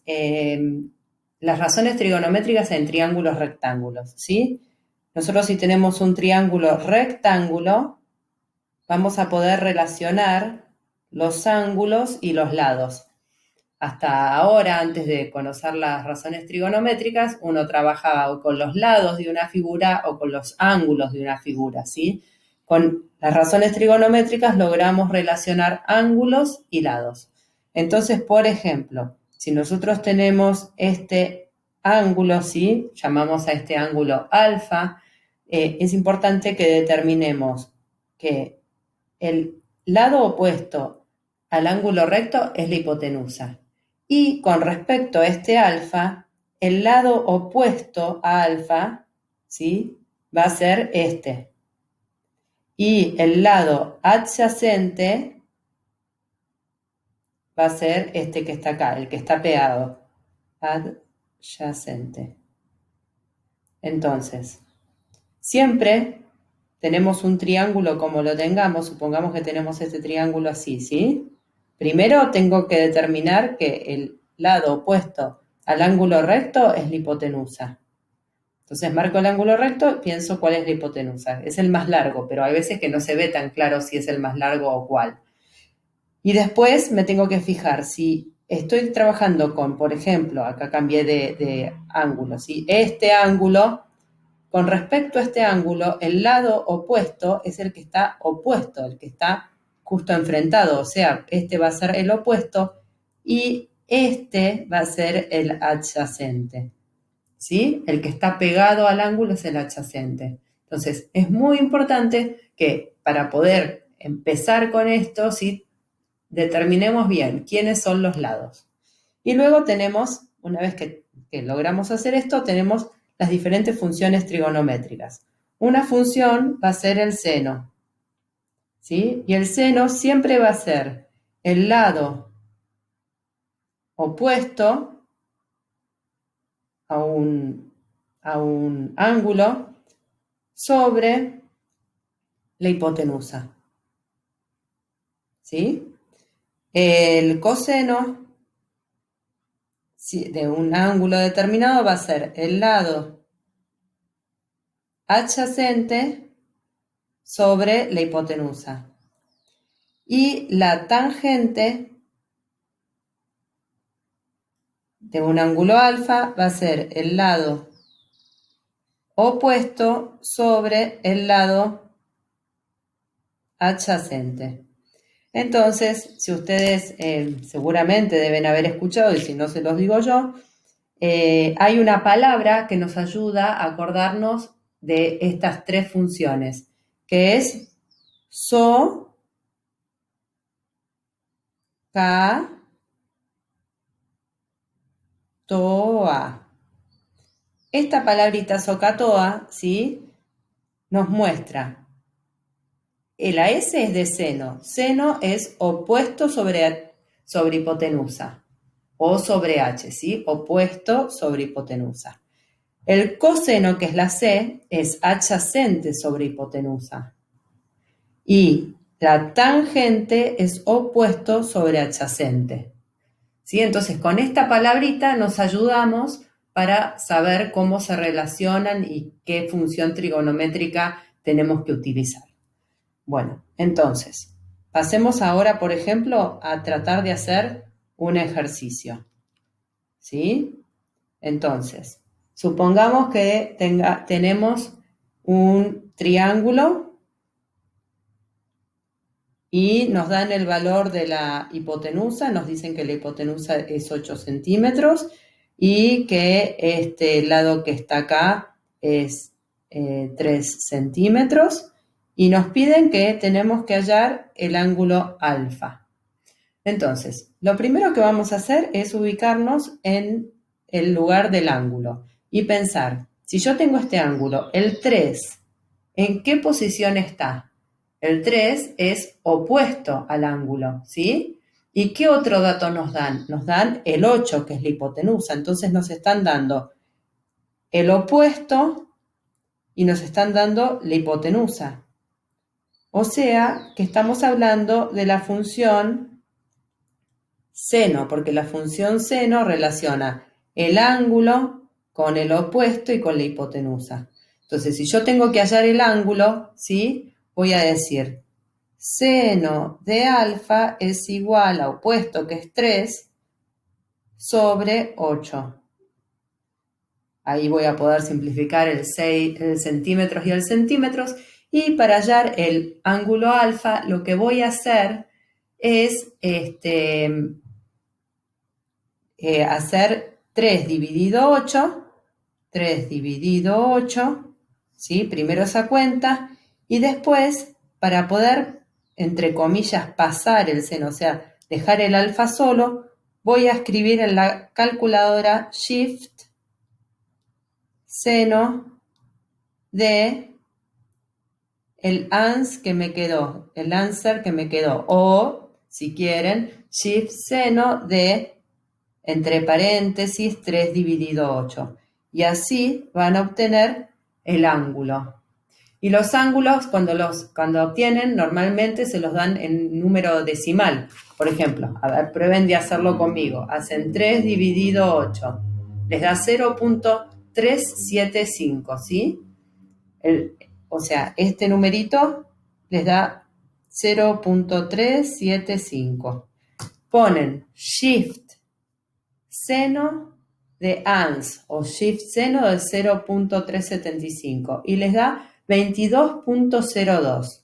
las razones trigonométricas en triángulos rectángulos, ¿sí? Nosotros si tenemos un triángulo rectángulo, vamos a poder relacionar los ángulos y los lados. Hasta ahora, antes de conocer las razones trigonométricas, uno trabajaba o con los lados de una figura o con los ángulos de una figura, ¿sí? Con las razones trigonométricas logramos relacionar ángulos y lados. Entonces, por ejemplo, si nosotros tenemos este ángulo, ¿sí? Llamamos a este ángulo alfa, es importante que determinemos que el lado opuesto al ángulo recto es la hipotenusa. Y con respecto a este alfa, el lado opuesto a alfa, ¿sí? Va a ser este. Y el lado adyacente va a ser este que está acá, el que está pegado. Adyacente. Entonces, siempre tenemos un triángulo como lo tengamos, supongamos que tenemos este triángulo así, ¿sí? Primero tengo que determinar que el lado opuesto al ángulo recto es la hipotenusa. Entonces marco el ángulo recto, pienso cuál es la hipotenusa. Es el más largo, pero hay veces que no se ve tan claro si es el más largo o cuál. Y después me tengo que fijar si estoy trabajando con, por ejemplo, acá cambié de ángulo, ¿sí? Este ángulo, con respecto a este ángulo, el lado opuesto es el que está opuesto, el que está justo enfrentado, o sea, este va a ser el opuesto y este va a ser el adyacente, ¿sí? El que está pegado al ángulo es el adyacente. Entonces, es muy importante que para poder empezar con esto, ¿sí? Determinemos bien quiénes son los lados. Y luego tenemos, una vez que logramos hacer esto, tenemos las diferentes funciones trigonométricas. Una función va a ser el seno, ¿sí? Y el seno siempre va a ser el lado opuesto a un ángulo sobre la hipotenusa, ¿sí? El coseno de un ángulo determinado va a ser el lado adyacente sobre la hipotenusa. Y la tangente de un ángulo alfa va a ser el lado opuesto sobre el lado adyacente. Entonces, si ustedes seguramente deben haber escuchado, y si no se los digo yo, hay una palabra que nos ayuda a acordarnos de estas tres funciones, que es so, ca, toa. Esta palabrita socatoa, ¿sí? Nos muestra. La S es de seno. Seno es opuesto sobre hipotenusa. O sobre H, ¿sí? Opuesto sobre hipotenusa. El coseno, que es la C, es adyacente sobre hipotenusa. Y la tangente es opuesto sobre adyacente, ¿sí? Entonces, con esta palabrita nos ayudamos para saber cómo se relacionan y qué función trigonométrica tenemos que utilizar. Bueno, entonces, pasemos ahora, por ejemplo, a tratar de hacer un ejercicio, ¿sí? Entonces, supongamos que tenemos un triángulo y nos dan el valor de la hipotenusa, nos dicen que la hipotenusa es 8 centímetros y que este lado que está acá es 3 centímetros y nos piden que tenemos que hallar el ángulo alfa. Entonces, lo primero que vamos a hacer es ubicarnos en el lugar del ángulo y pensar, si yo tengo este ángulo, el 3, ¿en qué posición está? El 3 es opuesto al ángulo, ¿sí? ¿Y qué otro dato nos dan? Nos dan el 8, que es la hipotenusa. Entonces nos están dando el opuesto y nos están dando la hipotenusa. O sea, que estamos hablando de la función seno, porque la función seno relaciona el ángulo con el opuesto y con la hipotenusa. Entonces, si yo tengo que hallar el ángulo, ¿sí? Voy a decir seno de alfa es igual a opuesto, que es 3, sobre 8. Ahí voy a poder simplificar el centímetros y el centímetros. Y para hallar el ángulo alfa, lo que voy a hacer es hacer 3 dividido 8, 3 dividido 8, ¿sí? Primero esa cuenta, y después, para poder, entre comillas, pasar el seno, o sea, dejar el alfa solo, voy a escribir en la calculadora Shift seno de el ans que me quedó, el answer que me quedó, o, si quieren, Shift seno de, entre paréntesis, 3 dividido 8. Y así van a obtener el ángulo. Y los ángulos, cuando obtienen, normalmente se los dan en número decimal. Por ejemplo, a ver, prueben de hacerlo conmigo. Hacen 3 dividido 8. Les da 0.375, ¿sí? O sea, este numerito les da 0.375. Ponen Shift seno de ans o Shift seno de 0.375 y les da 22.02.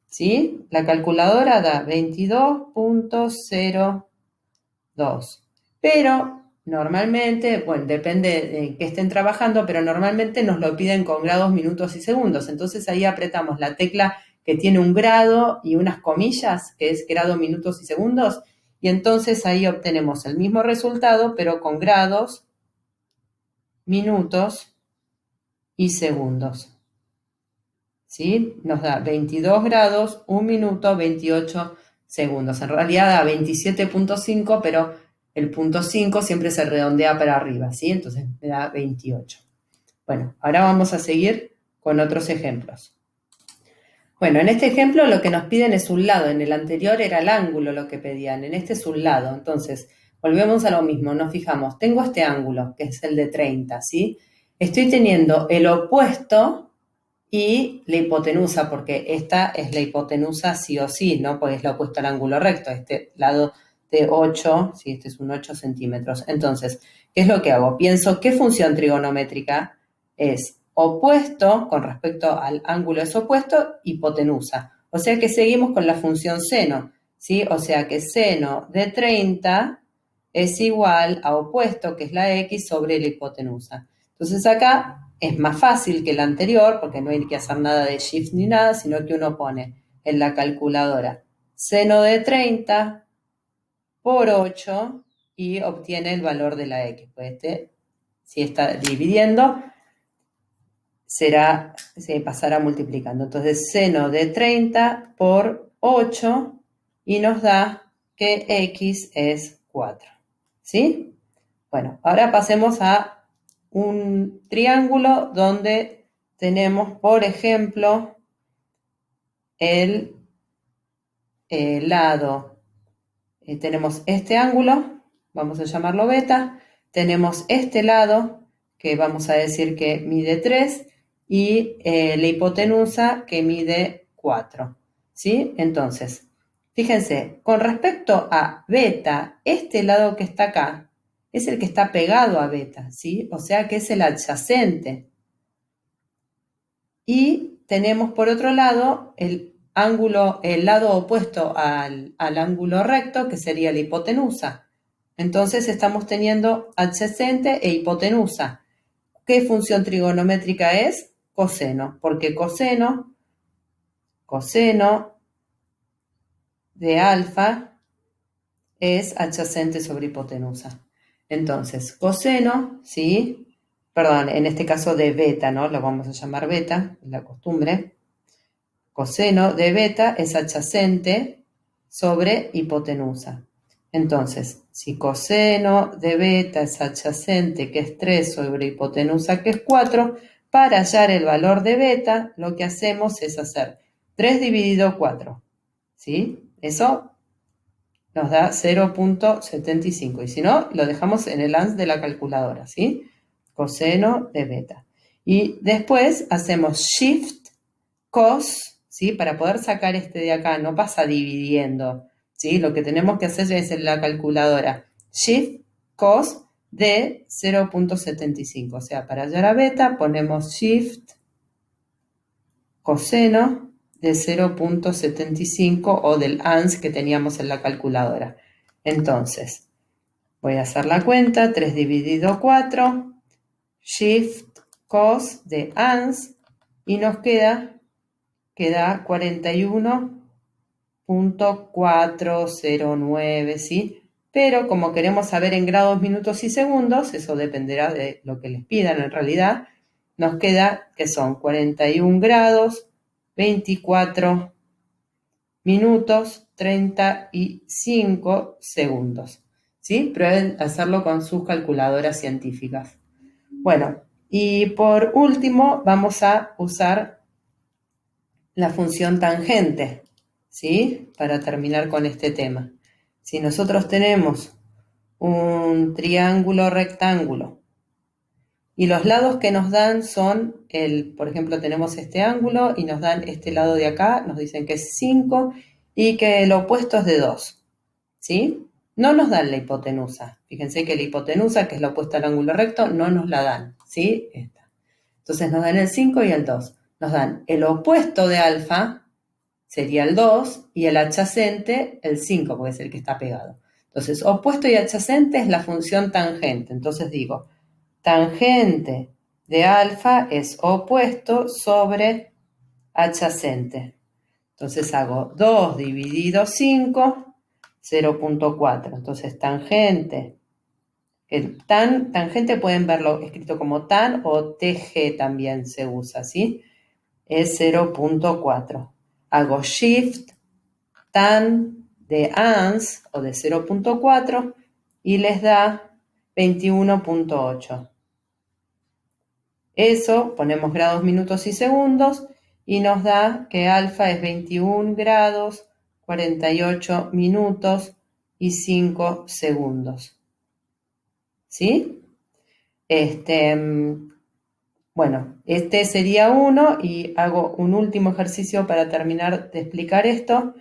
¿Sí? La calculadora da 22.02. Pero normalmente, bueno, depende de qué estén trabajando, pero normalmente nos lo piden con grados, minutos y segundos. Entonces ahí apretamos la tecla que tiene un grado y unas comillas, que es grado, minutos y segundos, y entonces ahí obtenemos el mismo resultado, pero con grados, minutos y segundos. ¿Sí? Nos da 22 grados, 1 minuto, 28 segundos. En realidad da 27.5, pero el punto 5 siempre se redondea para arriba, ¿sí? Entonces me da 28. Bueno, ahora vamos a seguir con otros ejemplos. Bueno, en este ejemplo lo que nos piden es un lado. En el anterior era el ángulo lo que pedían. En este es un lado. Entonces, volvemos a lo mismo. Nos fijamos. Tengo este ángulo, que es el de 30, ¿sí? Estoy teniendo el opuesto y la hipotenusa, porque esta es la hipotenusa sí o sí, ¿no? Porque es la opuesta al ángulo recto. Este lado de 8, sí, este es un 8 centímetros. Entonces, ¿qué es lo que hago? Pienso, ¿qué función trigonométrica es opuesto con respecto al ángulo es opuesto, hipotenusa? O sea que seguimos con la función seno, ¿sí? O sea que seno de 30 es igual a opuesto, que es la x, sobre la hipotenusa. Entonces acá es más fácil que el anterior, porque no hay que hacer nada de shift ni nada, sino que uno pone en la calculadora seno de 30 por 8 y obtiene el valor de la x. Pues si está dividiendo, se pasará multiplicando. Entonces, seno de 30 por 8 y nos da que x es 4. ¿Sí? Bueno, ahora pasemos a un triángulo donde tenemos, por ejemplo, el lado, tenemos este ángulo, vamos a llamarlo beta, tenemos este lado, que vamos a decir que mide 3, y la hipotenusa que mide 4, ¿sí? Entonces, fíjense, con respecto a beta, este lado que está acá es el que está pegado a beta, ¿sí? O sea que es el adyacente. Y tenemos por otro lado el lado opuesto al ángulo recto, que sería la hipotenusa. Entonces estamos teniendo adyacente e hipotenusa. ¿Qué función trigonométrica es? Coseno, porque coseno de alfa es adyacente sobre hipotenusa. Entonces, coseno, ¿sí? Perdón, en este caso de beta, ¿no? Lo vamos a llamar beta, es la costumbre. Coseno de beta es adyacente sobre hipotenusa. Entonces, si coseno de beta es adyacente, que es 3, sobre hipotenusa, que es 4, para hallar el valor de beta, lo que hacemos es hacer 3 dividido 4. ¿Sí? Eso nos da 0.75. Y si no, lo dejamos en el ANS de la calculadora, ¿sí? Coseno de beta. Y después hacemos Shift cos, ¿sí? Para poder sacar este de acá, no pasa dividiendo, ¿sí? Lo que tenemos que hacer es en la calculadora Shift cos de 0.75. O sea, para hallar a beta ponemos Shift coseno de 0.75 o del ANS que teníamos en la calculadora. Entonces, voy a hacer la cuenta, 3 dividido 4, Shift cos de ANS, y nos queda 41.409, ¿sí? Pero como queremos saber en grados, minutos y segundos, eso dependerá de lo que les pidan en realidad, nos queda que son 41 grados, 24 minutos, 35 segundos, ¿sí? Prueben hacerlo con sus calculadoras científicas. Bueno, y por último vamos a usar la función tangente, ¿sí? Para terminar con este tema. Si nosotros tenemos un triángulo rectángulo y los lados que nos dan son, por ejemplo, tenemos este ángulo y nos dan este lado de acá, nos dicen que es 5 y que el opuesto es de 2, ¿sí? No nos dan la hipotenusa. Fíjense que la hipotenusa, que es la opuesta al ángulo recto, no nos la dan, ¿sí? Esta. Entonces nos dan el 5 y el 2. Nos dan el opuesto de alfa, sería el 2, y el adyacente el 5, porque es el que está pegado. Entonces, opuesto y adyacente es la función tangente. Entonces digo, tangente de alfa es opuesto sobre adyacente. Entonces hago 2 dividido 5, 0.4. Entonces tangente, tangente pueden verlo escrito como tan o TG también se usa, ¿sí? Es 0.4. Hago Shift tan de ANS o de 0.4 y les da 21.8. Eso, ponemos grados, minutos y segundos y nos da que alfa es 21 grados, 48 minutos y 5 segundos. ¿Sí? Bueno, este sería uno y hago un último ejercicio para terminar de explicar esto,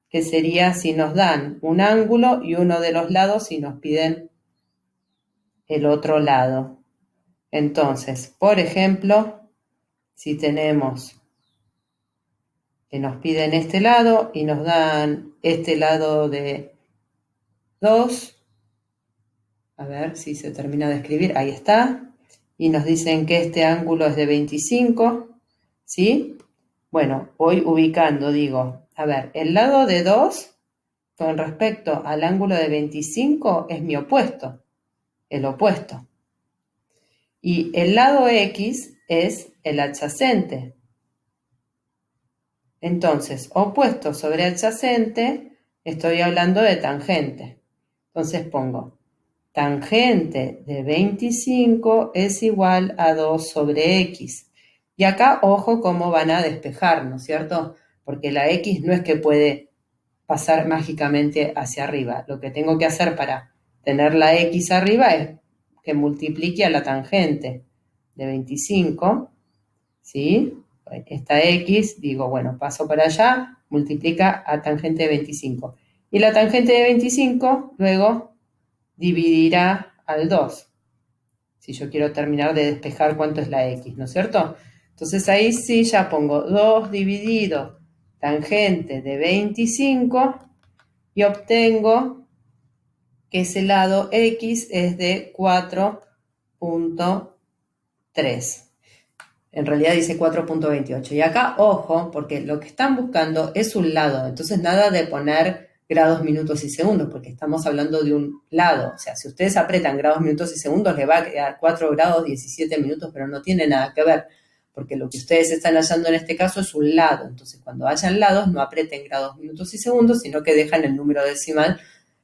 que sería si nos dan un ángulo y uno de los lados y nos piden el otro lado. Entonces, por ejemplo, si tenemos que nos piden este lado y nos dan este lado de 2, a ver si se termina de escribir, ahí está, y nos dicen que este ángulo es de 25, ¿sí? Bueno, voy ubicando, digo, a ver, el lado de 2 con respecto al ángulo de 25 es mi opuesto, el opuesto. Y el lado X es el adyacente. Entonces, opuesto sobre adyacente, estoy hablando de tangente. Entonces pongo, tangente de 25 es igual a 2 sobre X. Y acá, ojo cómo van a despejar, ¿no es cierto? Porque la X no es que puede pasar mágicamente hacia arriba. Lo que tengo que hacer para tener la X arriba es que multiplique a la tangente de 25, ¿sí? Esta X, digo, bueno, paso para allá, multiplica a tangente de 25. Y la tangente de 25 luego dividirá al 2. Si yo quiero terminar de despejar cuánto es la X, ¿no es cierto? Entonces ahí sí ya pongo 2 dividido tangente de 25 y obtengo que ese lado X es de 4.3. En realidad dice 4.28. Y acá, ojo, porque lo que están buscando es un lado. Entonces, nada de poner grados, minutos y segundos, porque estamos hablando de un lado. O sea, si ustedes apretan grados, minutos y segundos, le va a quedar 4 grados, 17 minutos, pero no tiene nada que ver, porque lo que ustedes están hallando en este caso es un lado. Entonces, cuando hayan lados, no apreten grados, minutos y segundos, sino que dejan el número decimal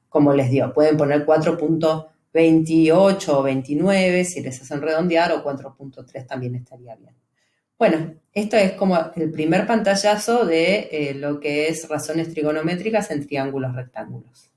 como les dio. Pueden poner 4.28 o 29 si les hacen redondear, o 4.3 también estaría bien. Bueno, esto es como el primer pantallazo de lo que es razones trigonométricas en triángulos rectángulos.